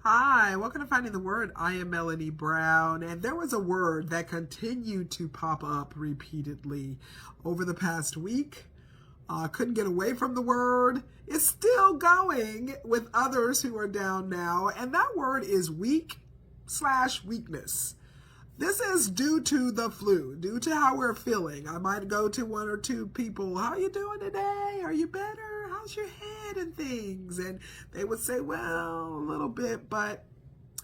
Hi, welcome to Finding the Word. I am Melanie Brown, and there was a word that continued to pop up repeatedly over the past week. Couldn't get away from the word. It's still going with others who are down now, and that word is weak/weakness. This is due to the flu, due to how we're feeling. I might go to one or two people, how you doing today? Are you better? How's your head and things? And they would say, well, a little bit, but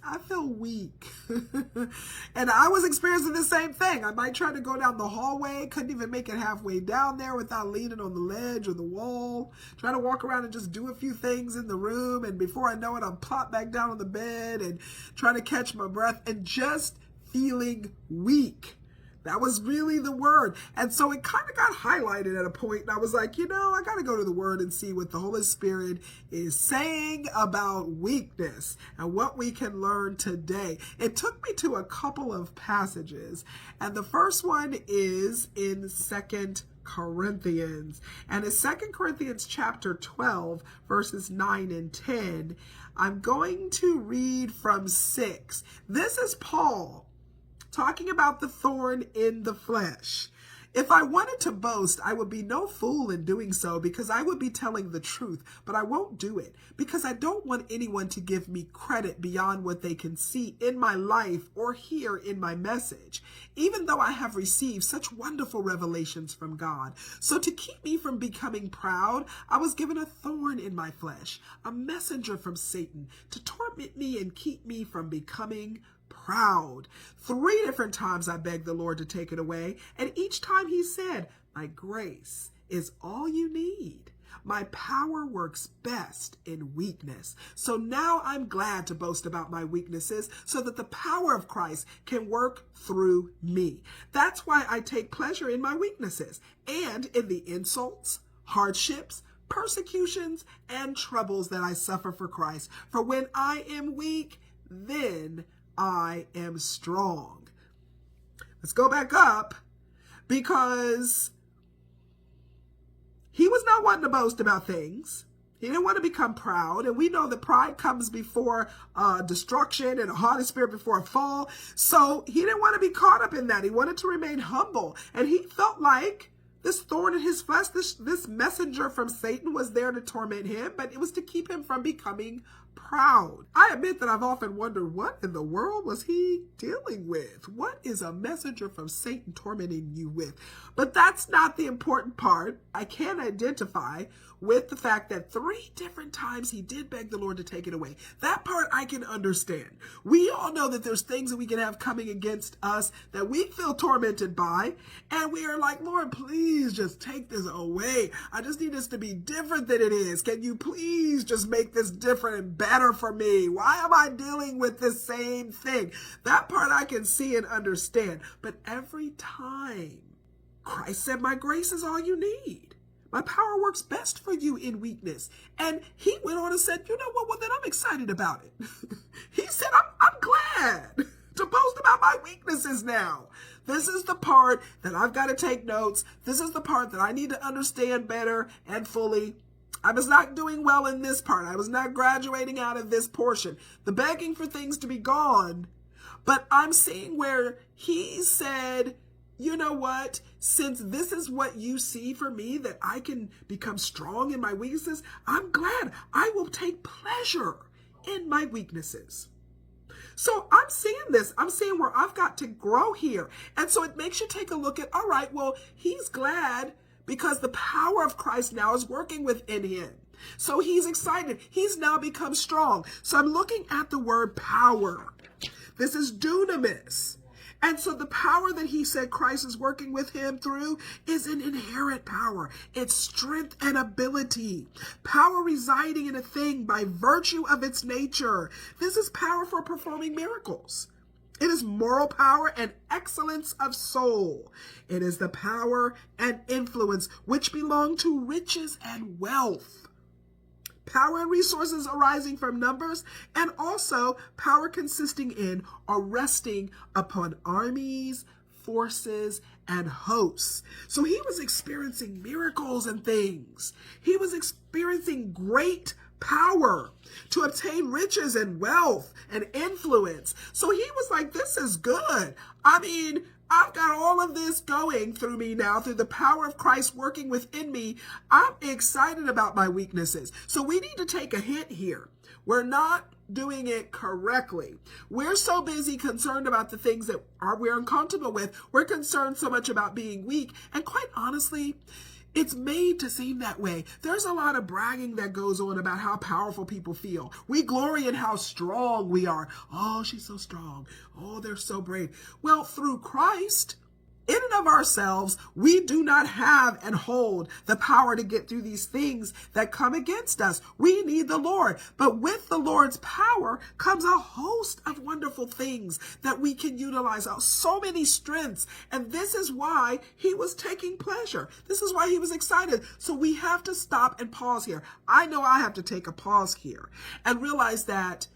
I feel weak. And I was experiencing the same thing. I might try to go down the hallway, couldn't even make it halfway down there without leaning on the ledge or the wall, trying to walk around and just do a few things in the room. And before I know it, I'm plopped back down on the bed and trying to catch my breath and just feeling weak. That was really the word. And so it kind of got highlighted at a point, and I was like, I got to go to the word and see what the Holy Spirit is saying about weakness and what we can learn today. It took me to a couple of passages, and the first one is in 2 Corinthians. And in 2 Corinthians chapter 12, verses 9 and 10, I'm going to read from 6. This is Paul talking about the thorn in the flesh. If I wanted to boast, I would be no fool in doing so, because I would be telling the truth, but I won't do it because I don't want anyone to give me credit beyond what they can see in my life or hear in my message, even though I have received such wonderful revelations from God. So to keep me from becoming proud, I was given a thorn in my flesh, a messenger from Satan to torment me and keep me from becoming proud. 3 different times I begged the Lord to take it away, and each time he said, my grace is all you need. My power works best in weakness. So now I'm glad to boast about my weaknesses so that the power of Christ can work through me. That's why I take pleasure in my weaknesses and in the insults, hardships, persecutions, and troubles that I suffer for Christ. For when I am weak, then I am strong. Let's go back up, because he was not wanting to boast about things. He didn't want to become proud. And we know that pride comes before destruction and a haughty spirit before a fall. So he didn't want to be caught up in that. He wanted to remain humble. And he felt like this thorn in his flesh, this messenger from Satan was there to torment him, but it was to keep him from becoming proud. I admit that I've often wondered, what in the world was he dealing with? What is a messenger from Satan tormenting you with? But that's not the important part. I can identify with the fact that 3 different times he did beg the Lord to take it away. That part I can understand. We all know that there's things that we can have coming against us that we feel tormented by, and we are like, Lord, please just take this away. I just need this to be different than it is. Can you please just make this different and better for me? Why am I dealing with the same thing? That part I can see and understand. But every time Christ said, my grace is all you need. My power works best for you in weakness. And he went on and said, you know what? Well, then I'm excited about it. He said, I'm glad to boast about my weaknesses now. This is the part that I've got to take notes. This is the part that I need to understand better and fully. I was not doing well in this part. I was not graduating out of this portion. The begging for things to be gone. But I'm seeing where he said, you know what? Since this is what you see for me, that I can become strong in my weaknesses, I'm glad. I will take pleasure in my weaknesses. So I'm seeing this. I'm seeing where I've got to grow here. And so it makes you take a look at, all right, well, he's glad because the power of Christ now is working within him. So he's excited. He's now become strong. So I'm looking at the word power. This is dunamis. And so the power that he said Christ is working with him through is an inherent power. It's strength and ability. Power residing in a thing by virtue of its nature. This is power for performing miracles. It is moral power and excellence of soul. It is the power and influence which belong to riches and wealth. Power and resources arising from numbers, and also power consisting in or resting upon armies, forces, and hosts. So he was experiencing miracles and things. He was experiencing great power, to obtain riches and wealth and influence. So he was like, this is good. I mean, I've got all of this going through me now, through the power of Christ working within me. I'm excited about my weaknesses. So we need to take a hint here. We're not doing it correctly. We're so busy concerned about the things that we're uncomfortable with. We're concerned so much about being weak. And quite honestly, it's made to seem that way. There's a lot of bragging that goes on about how powerful people feel. We glory in how strong we are. Oh, she's so strong. Oh, they're so brave. Well, through Christ, in and of ourselves, we do not have and hold the power to get through these things that come against us. We need the Lord. But with the Lord's power comes a host of wonderful things that we can utilize, so many strengths. And this is why he was taking pleasure. This is why he was excited. So we have to stop and pause here. I know I have to take a pause here and realize that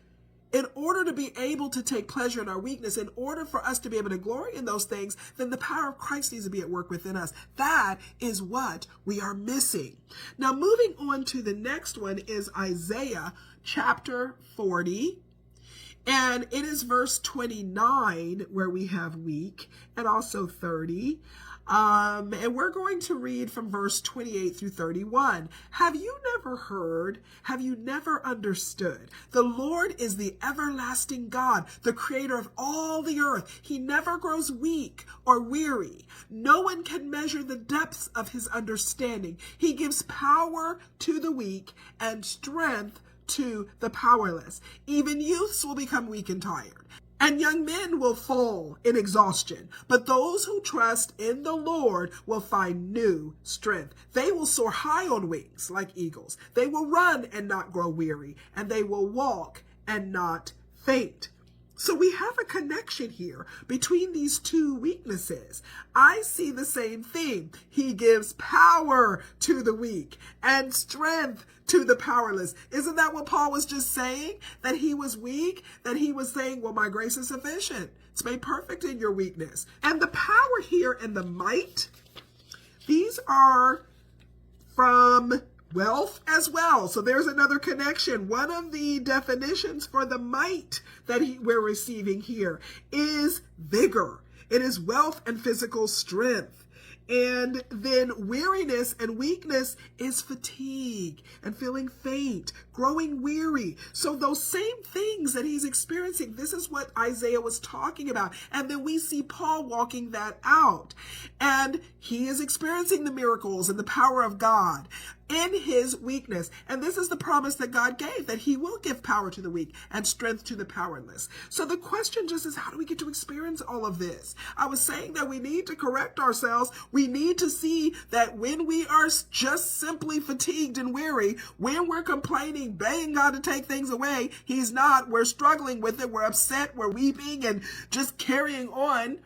in order to be able to take pleasure in our weakness, in order for us to be able to glory in those things, then the power of Christ needs to be at work within us. That is what we are missing. Now, moving on to the next one is Isaiah chapter 40. And it is verse 29 where we have weak, and also 30. And we're going to read from verse 28 through 31. Have you never heard? Have you never understood? The Lord is the everlasting God, the creator of all the earth. He never grows weak or weary. No one can measure the depths of his understanding. He gives power to the weak and strength to the powerless. Even youths will become weak and tired, and young men will fall in exhaustion. But those who trust in the Lord will find new strength. They will soar high on wings like eagles. They will run and not grow weary, and they will walk and not faint. So we have a connection here between these two weaknesses. I see the same thing. He gives power to the weak and strength to the powerless. Isn't that what Paul was just saying? That he was weak? That he was saying, well, my grace is sufficient. It's made perfect in your weakness. And the power here and the might, these are from wealth as well. So there's another connection. One of the definitions for the might that we're receiving here is vigor. It is wealth and physical strength. And then weariness and weakness is fatigue and feeling faint, growing weary. So those same things that he's experiencing, this is what Isaiah was talking about. And then we see Paul walking that out. And he is experiencing the miracles and the power of God in his weakness. And this is the promise that God gave, that he will give power to the weak and strength to the powerless. So the question just is, how do we get to experience all of this? I was saying that we need to correct ourselves. We need to see that when we are just simply fatigued and weary, when we're complaining, begging God to take things away, he's not. We're struggling with it. We're upset. We're weeping and just carrying on.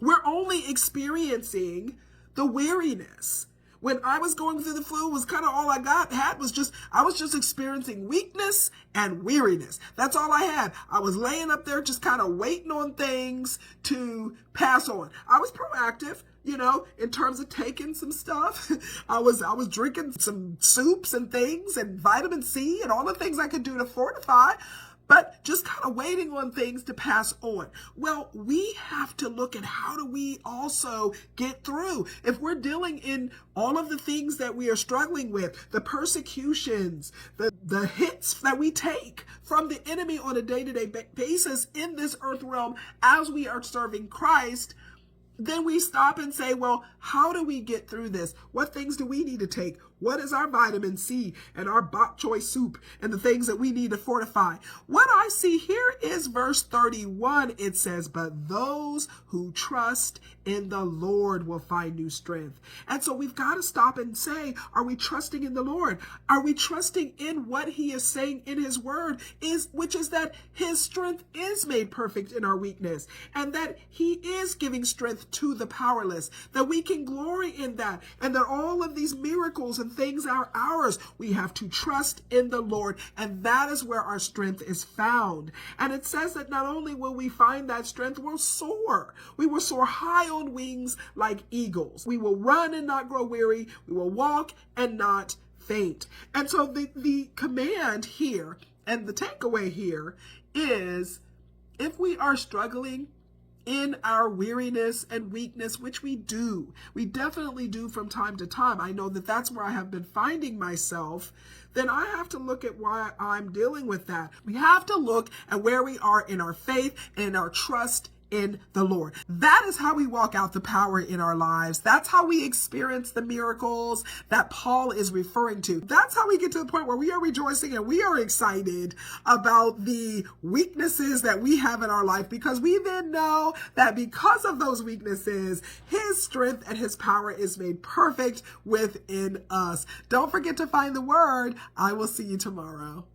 We're only experiencing the weariness. When I was going through the flu, was kind of all I had was I was just experiencing weakness and weariness. That's all I had. I was laying up there just kind of waiting on things to pass on. I was proactive, in terms of taking some stuff. I was drinking some soups and things and vitamin C and all the things I could do to fortify, but just kind of waiting on things to pass on. Well, we have to look at how do we also get through. If we're dealing in all of the things that we are struggling with, the persecutions, the hits that we take from the enemy on a day-to-day basis in this earth realm as we are serving Christ, then we stop and say, well, how do we get through this? What things do we need to take? What is our vitamin C and our bok choy soup and the things that we need to fortify? What I see here is verse 31. It says, but those who trust in the Lord will find new strength. And so we've got to stop and say, are we trusting in the Lord? Are we trusting in what he is saying in his word, which is that his strength is made perfect in our weakness, and that he is giving strength to the powerless, that we can glory in that, and that all of these miracles and things are ours. We have to trust in the Lord, and that is where our strength is found. And it says that not only will we find that strength, we'll soar. We will soar high on wings like eagles. We will run and not grow weary. We will walk and not faint. And so the command here and the takeaway here is, if we are struggling in our weariness and weakness, which we definitely do from time to time. I know that that's where I have been finding myself. Then I have to look at why I'm dealing with that. We have to look at where we are in our faith and our trust in the Lord. That is how we walk out the power in our lives. That's how we experience the miracles that Paul is referring to. That's how we get to the point where we are rejoicing and we are excited about the weaknesses that we have in our life, because we then know that because of those weaknesses, his strength and his power is made perfect within us. Don't forget to find the word. I will see you tomorrow.